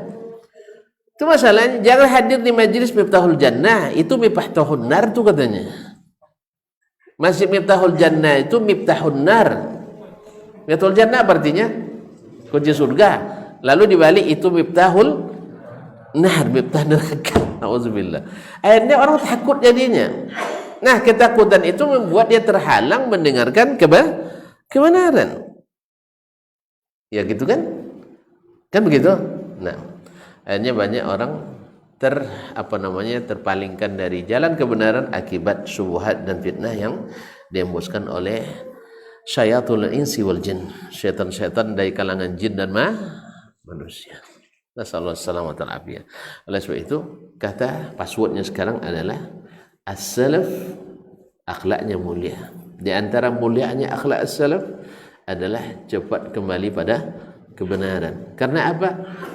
Itu masalahnya. Jangan hadir di majelis Miftahul Jannah, itu Miftahun Nar tuh katanya. Masjid Miftahul Jannah itu Miftahun Nar. Miftahul Jannah artinya kunci surga. Lalu dibalik itu Miftahul Nar, Miftah neraka. Nauzubillah. Akhirnya orang takut jadinya. Nah, ketakutan itu membuat dia terhalang mendengarkan kebenaran. Ya gitu kan? Kan begitu? Nah, akhirnya banyak orang terpalingkan dari jalan kebenaran akibat syubhat dan fitnah yang dihembuskan oleh syayatul insi wal jin, syaitan-syaitan dari kalangan jin dan manusia. Nasallahu alaihi wasallam. Oleh sebab itu, kata passwordnya sekarang adalah as-salaf, akhlaknya mulia. Di antara mulianya akhlak as-salaf adalah cepat kembali pada kebenaran. Karena apa?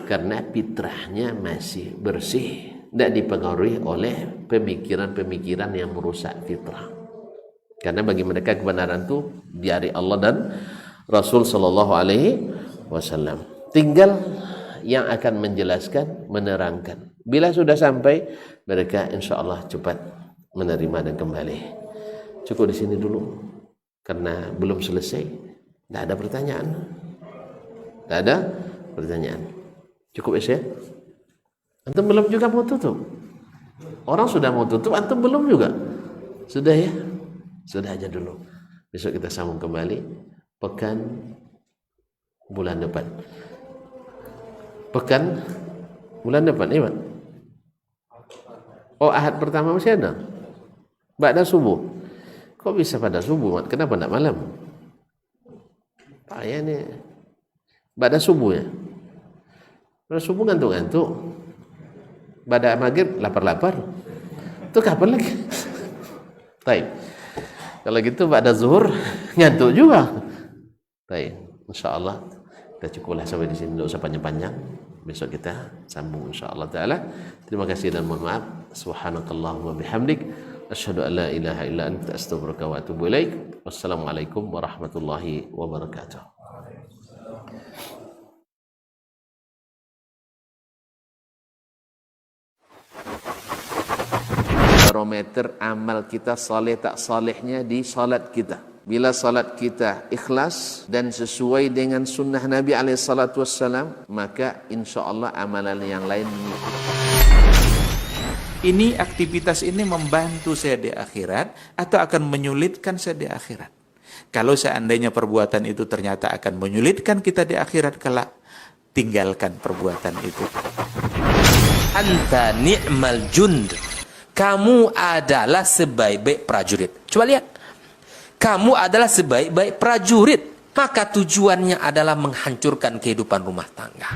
Karena fitrahnya masih bersih, tidak dipengaruhi oleh pemikiran-pemikiran yang merusak fitrah. Karena bagi mereka kebenaran itu dari Allah dan Rasul sallallahu alaihi wasallam. Tinggal yang akan menjelaskan, menerangkan. Bila sudah sampai, mereka insya Allah cepat menerima dan kembali. Cukup di sini dulu, karena belum selesai. Tidak ada pertanyaan. Tidak ada pertanyaan. Cukup ya? Antum belum juga mau tutup. Orang sudah mau tutup, antum belum juga. Sudah ya? Sudah aja dulu. Besok kita sambung kembali pekan bulan depan. Pekan bulan depan, iya, Pak? Oh, Ahad pertama masih ada? Ba'da subuh. Kok bisa pada subuh, Mat? Kenapa tidak malam? Pak ya nih. Ba'da subuh ya? Ba'da subuh ngantuk-ngantuk. Ba'da maghrib lapar-lapar. Itu kapan lagi? Baik. Kalau gitu ba'da zuhur ngantuk juga. Baik. InsyaAllah kita cukuplah sampai di sini, tidak usah panjang-panjang. Besok kita sambung insyaallah taala. Terima kasih dan mohon maaf. Subhanakallahumma bihamdik asyhadu an la ilaha illa anta astaghfiruka wa atubu ilaik. Wassalamualaikum warahmatullahi wabarakatuh. Barometer amal kita saleh tak salehnya di salat kita. Bila salat kita ikhlas dan sesuai dengan sunnah Nabi SAW, maka insya Allah amalan yang lain mengikuti. Ini aktivitas ini membantu saya di akhirat atau akan menyulitkan saya di akhirat? Kalau seandainya perbuatan itu ternyata akan menyulitkan kita di akhirat kelak, tinggalkan perbuatan itu. Anta ni'mal jund. Kamu adalah sebaik-baik prajurit. Coba lihat. Kamu adalah sebaik-baik prajurit, maka tujuannya adalah menghancurkan kehidupan rumah tangga.